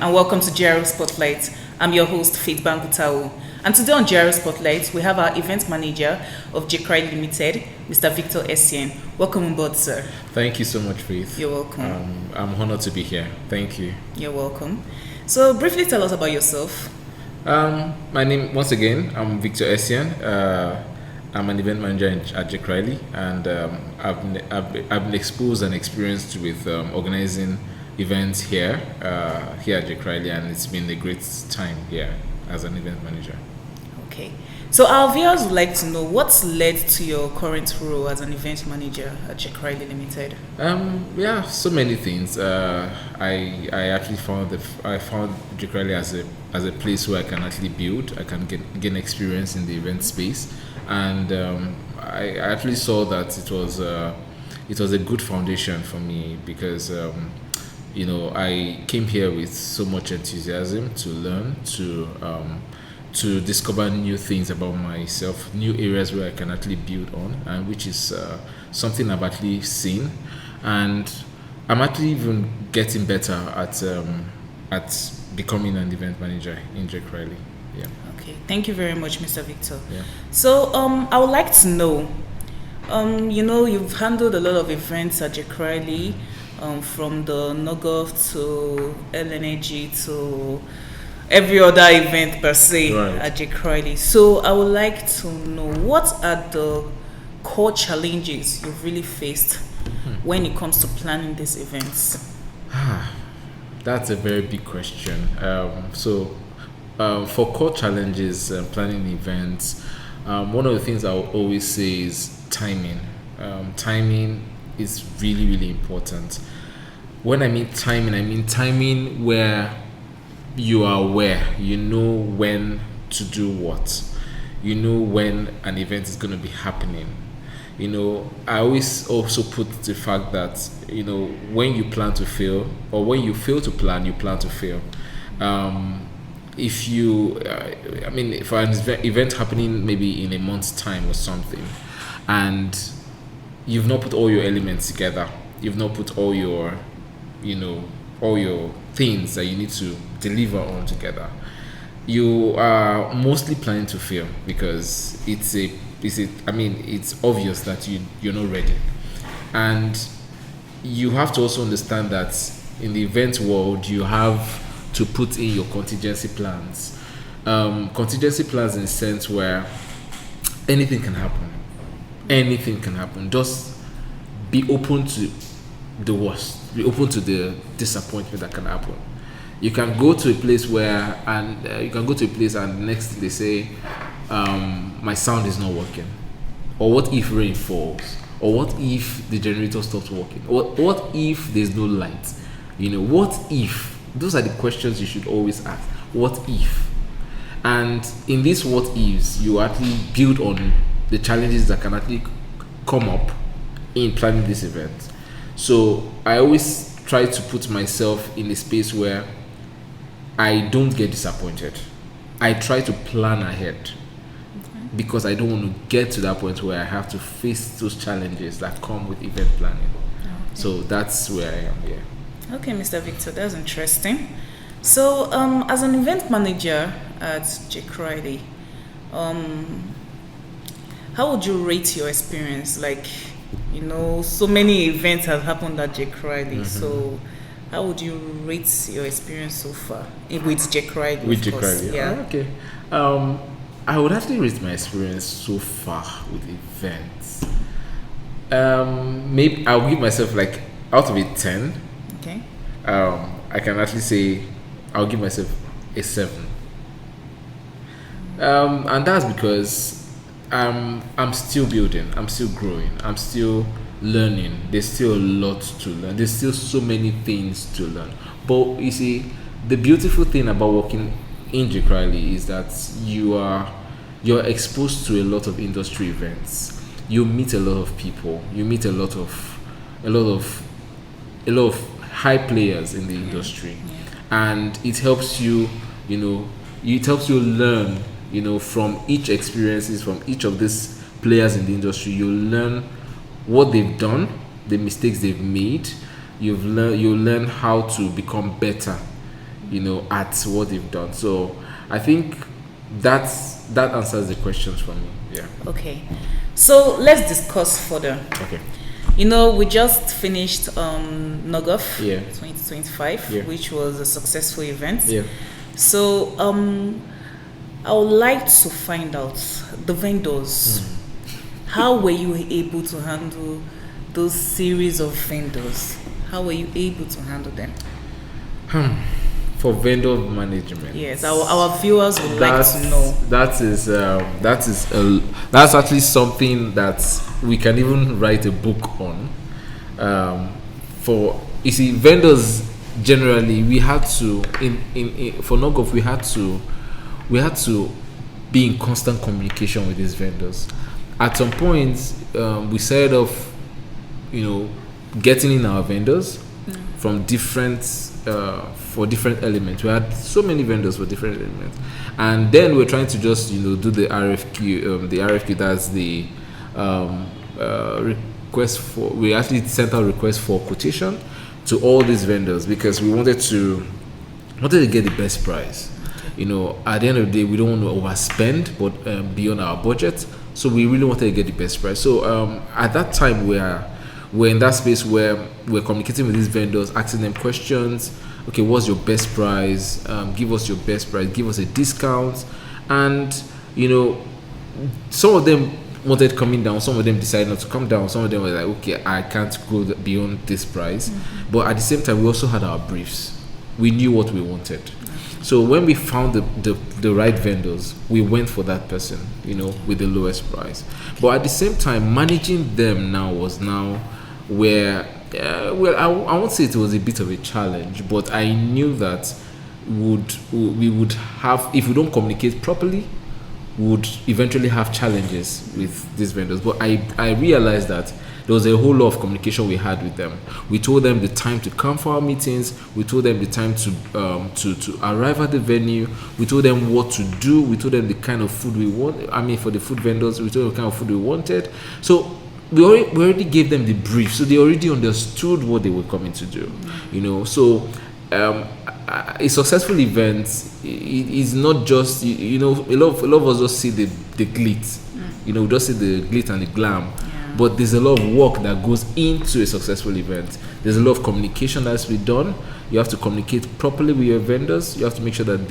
and welcome to GRO Spotlight. I'm your host, Faith Bangutau. And today on GRO Spotlight, we have our event manager of JCRI Limited, Mr. Victor Essien. Welcome on board, sir. Thank you so much, Faith. You're welcome. I'm honored to be here. Thank you. You're welcome. So, briefly tell us about yourself. My name, once again, I'm Victor Essien. I'm an event manager at JCRI, and I've been exposed and experienced with organizing events here at JCRI, and it's been a great time here as an event manager. Okay. So our viewers would like to know what's led to your current role as an event manager at JCRI Limited. Yeah, so many things. I actually found JCRI as a place where I can actually build. I can gain experience in the event space, and I actually saw that it was a good foundation for me because I came here with so much enthusiasm to learn, to discover new things about myself, new areas where I can actually build on, and which is something I've actually seen, and I'm actually even getting better at becoming an event manager in JCRI. Yeah. Okay, thank you very much, Mr. Victor. Yeah. So I would like to know, you've handled a lot of events at JCRI, from the NOGOV to LNAG to every other event per se at JCRI. So I would like to know, what are the core challenges you've really faced when it comes to planning these events? That's a very big question. For core challenges planning events, one of the things I will always say is timing. Timing is really, really important. When I mean timing where you are aware, you know when to do what, you know when an event is going to be happening. I always also put the fact that when you plan to fail, or when you fail to plan, you plan to fail. If you for an event happening maybe in a month's time or something, and you've not put all your elements together, you've not put all your things that you need to deliver on together, you are mostly planning to fail, because it's obvious that you're not ready. And you have to also understand that in the event world, you have to put in your contingency plans. Contingency plans in a sense where anything can happen. Anything can happen. Just be open to the worst. Be open to the disappointment that can happen. You can go to a place and the next thing they say, my sound is not working. Or what if rain falls? Or what if the generator stops working? Or what if there's no light? What if? Those are the questions you should always ask. What if? And in these what ifs, you actually build on the challenges that can actually come up in planning this event. So I always try to put myself in a space where I don't get disappointed. I try to plan ahead, because I don't want to get to that point where I have to face those challenges that come with event planning. Okay. So that's where I am here. Okay, Mr. Victor, that's interesting. So as an event manager at JCRI, how would you rate your experience? So many events have happened at JCRI. Mm-hmm. So how would you rate your experience so far with JCRI? With JCRI, yeah. Okay. I would actually rate my experience so far with events. Maybe I'll give myself out of a 10. Okay. I can actually say I'll give myself a 7. And that's because I'm still building, I'm still growing, I'm still learning. There's still a lot to learn. There's still so many things to learn. But you see, the beautiful thing about working in JCRI is that you're exposed to a lot of industry events. You meet a lot of people. You meet a lot of high players in the industry, and it helps you. It helps you learn. From each experiences, from each of these players in the industry, you learn what they've done, the mistakes they've made. You learn how to become better at what they've done. So I think that answers the questions for me. Yeah. Okay. So let's discuss further. Okay. We just finished NOGOF Yeah. 2025, Yeah. which was a successful event. Yeah. So I would like to find out the vendors. How were you able to handle those series of vendors? How were you able to handle them? For vendor management. Yes, our viewers would like to know. That's actually something that we can even write a book on. For you see, vendors generally, we had to in for NOGOF we had to be in constant communication with these vendors. At some point, we started off, getting in our vendors from different for different elements. We had so many vendors for different elements, and then we're trying to just do the RFQ. The RFQ, that's the request for. We actually sent out requests for quotation to all these vendors because we wanted to get the best price. At the end of the day, we don't want to overspend, but beyond our budget. So we really wanted to get the best price. So at that time, we're in that space where we're communicating with these vendors, asking them questions. Okay, what's your best price? Give us your best price. Give us a discount. And some of them wanted coming down. Some of them decided not to come down. Some of them were like, okay, I can't go beyond this price. But at the same time, we also had our briefs. We knew what we wanted. So when we found the right vendors, we went for that person, with the lowest price. But at the same time, managing them was where, I won't say it was a bit of a challenge, but I knew that we would have, if we don't communicate properly, would eventually have challenges with these vendors. But I realized that there was a whole lot of communication we had with them. We told them the time to come for our meetings. We told them the time to arrive at the venue. We told them what to do. We told them the kind of food we want. I mean, for the food vendors, we told them the kind of food we wanted. So we already gave them the brief. So they already understood what they were coming to do. So a successful event is not just a lot of us just see the glitz. Just see the glitz and the glam. But there's a lot of work that goes into a successful event. There's a lot of communication that has to be done. You have to communicate properly with your vendors. You have to make sure that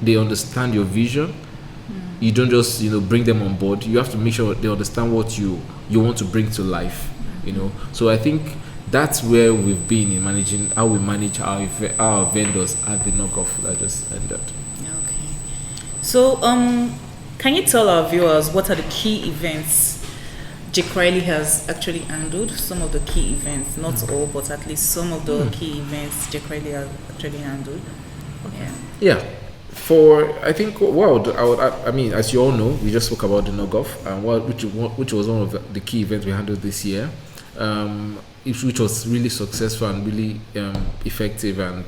they understand your vision. You don't just bring them on board. You have to make sure they understand what you want to bring to life. So I think that's where we've been in managing how we manage our vendors at the NOGOF that just ended. Okay. So can you tell our viewers what are the key events Jake Riley has actually handled? Some of the key events, not all, but at least some of the key events Jake Riley has actually handled. Yeah. I think, I mean, as you all know, we just spoke about the NOGOF, which was one of the key events we handled this year, which was really successful and really effective and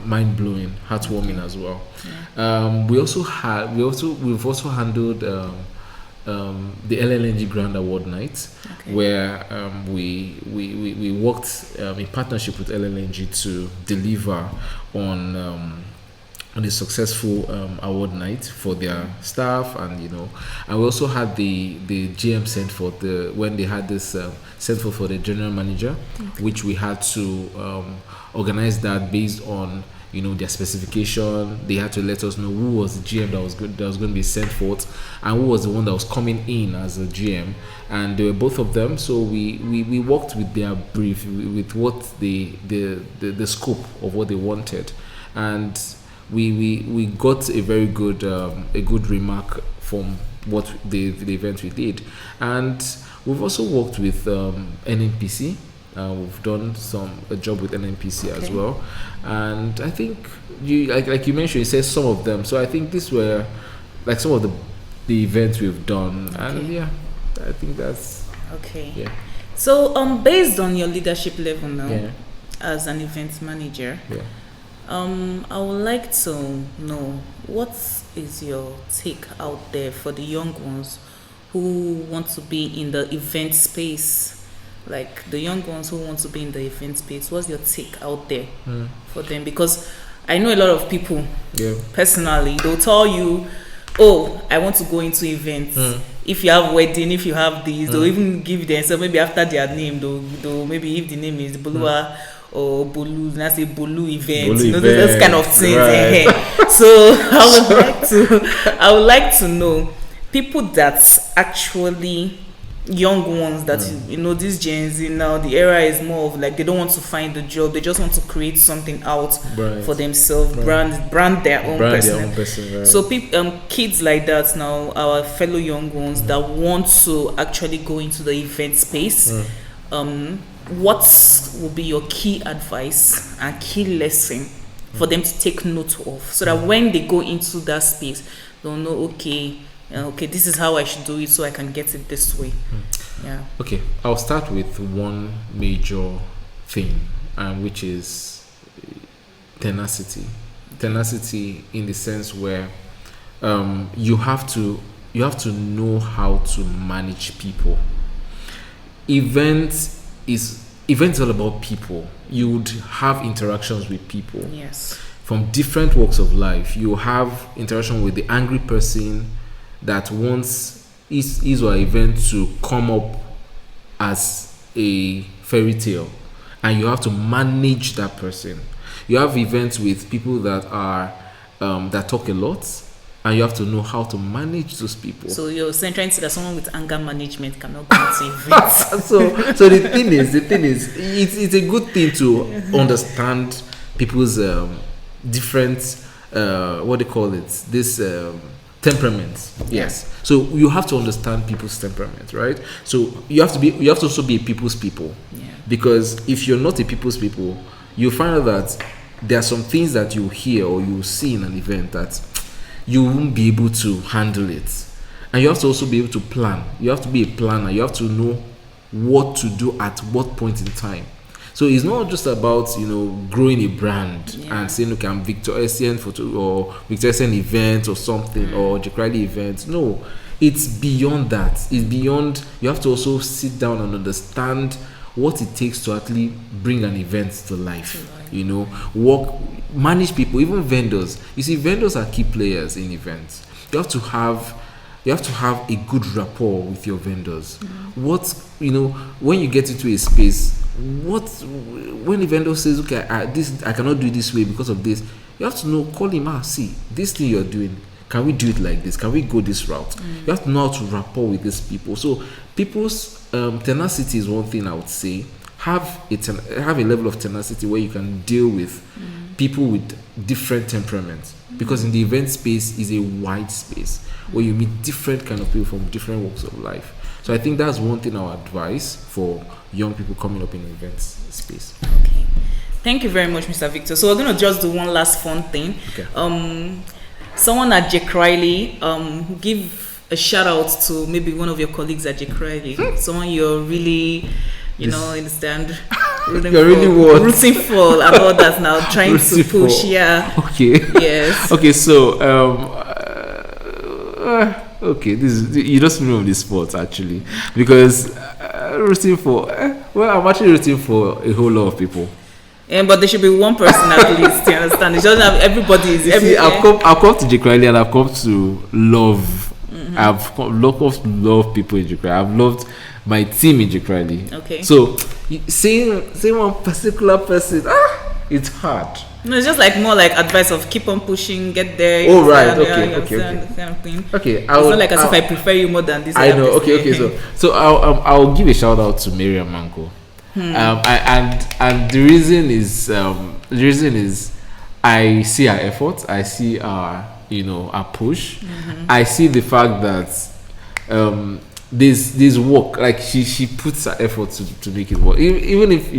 mind-blowing, heartwarming as well. We've also handled the LLNG Grand Award Night, where we worked in partnership with LLNG to deliver on a successful award night for their staff, and we also had the GM sent for when they had this sent for the general manager, which we had to organize that based on their specification. They had to let us know who was the GM that was going to be sent forth, and who was the one that was coming in as a GM, and they were both of them. So we worked with their brief, with what the scope of what they wanted, and we got a very good remark from what the event we did. And we've also worked with NNPC. We've done a job with NNPC as well, and I think you like you mentioned, you said some of them. So I think these were like some of the events we've done, and I think that's okay. Yeah. So based on your leadership level now, as an event manager, I would like to know what is your take out there for the young ones who want to be in the event space. like the young ones who want to be in the event space, what's your take out there for them? Because I know a lot of people personally, they'll tell you, oh, I want to go into events. If you have wedding, if you have these, they'll even give them, so maybe after their name, they'll maybe if the name is Bulua or Bolu, now say Bolu event, Bolu you know, event, those kind of things. right. So I would like to know people that actually young ones that you know, these Gen Z now, the era is more of like they don't want to find a job, they just want to create something out for themselves, brand their own person. Right. So kids like that now, our fellow young ones that want to actually go into the event space, what will be your key advice and key lesson for them to take note of, so that when they go into that space, they'll know, okay, this is how I should do it, so I can get it this way. Yeah. Okay, I'll start with one major thing, which is tenacity. Tenacity in the sense where you have to know how to manage people. Events all about people. You would have interactions with people. Yes. From different walks of life. You have interaction with the angry person that wants his or her event to come up as a fairy tale, and you have to manage that person. You have events with people that are that talk a lot, and you have to know how to manage those people. So you're saying, trying to say that someone with anger management cannot go to events. so the thing is it's a good thing to understand people's different what they call it, this temperaments. Yes. So you have to understand people's temperament, right? So you have to also be a people's people. Yeah. Because if you're not a people's people, you find out that there are some things that you hear or you see in an event that you won't be able to handle it. And you have to also be able to plan. You have to be a planner. You have to know what to do at what point in time. So it's not just about, growing a brand and saying, okay, I'm Victor Essien photo or Victor Essien event or something or Jackrady event. No, it's beyond that. It's beyond. You have to also sit down and understand what it takes to actually bring an event to life. Manage people, even vendors. You see, vendors are key players in events. You have to have a good rapport with your vendors. When you get into a space, when the vendor says, okay, I cannot do it this way because of this, you have to know, call him, see, this thing you're doing, can we do it like this? Can we go this route? You have to know how to rapport with these people. So people's tenacity is one thing I would say. Have a level of tenacity where you can deal with people with different temperaments, because in the event space is a wide space where you meet different kind of people from different walks of life. So I think that's one thing I would advise for young people coming up in the events space. Okay, thank you very much, Mr. Victor. So we're going to just do one last fun thing. Okay. Someone at Jackrady, give a shout out to maybe one of your colleagues at Jackrady. Someone you're really, understand. Rooting for and all that now, trying to push. Yeah. Okay. Yes. Okay. So okay, you just know this sport actually, because rooting for I'm actually rooting for a whole lot of people. But there should be one person at least. You understand? It doesn't have everybody. I've come to Jackrady and I've come to love. I've come to love people in Jackrady. I've loved my team in Jackrady. Okay. So saying one particular person, it's hard. No, it's just like more like advice of keep on pushing, get there. Oh right, okay. Kind of thing. Okay, it's not like as if I prefer you more than this. I know. Okay. So I'll give a shout out to Miriam Mango. And the reason is I see her effort. I see her her push. I see the fact that this work, like she puts her effort to make it work, even if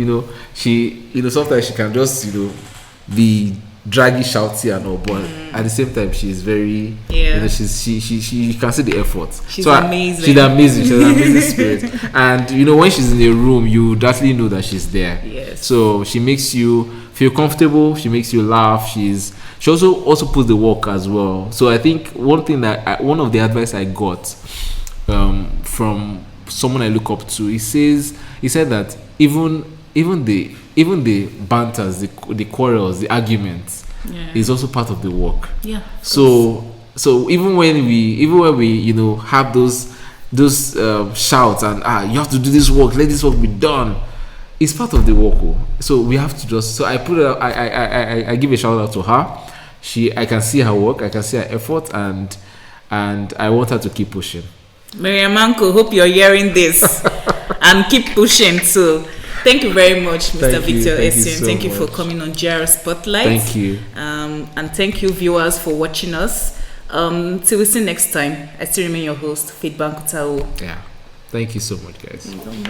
she sometimes she can just be draggy, shouty and all, but at the same time she's very she can see the effort. She's amazing. She's amazing. She's an amazing spirit. And when she's in a room, you definitely know that she's there. Yes. So she makes you feel comfortable. She makes you laugh. She also puts the work as well. So I think one of the advice I got from someone I look up to, he says He said that even the banters, the quarrels, the arguments is also part of the work. Yeah. So even when we have those shouts and you have to do this work, let this work be done, it's part of the work. So we have to just, so I put it I give a shout out to her. I can see her work, I can see her effort, and I want her to keep pushing. Miriam Manko, hope you're hearing this and keep pushing too. Thank you very much, Mr. Victor Essien. Thank you for coming on GR Spotlight. Thank you. And thank you, viewers, for watching us. Till we see next time, I still remain your host, Faith Bankutao. Yeah. Thank you so much, guys.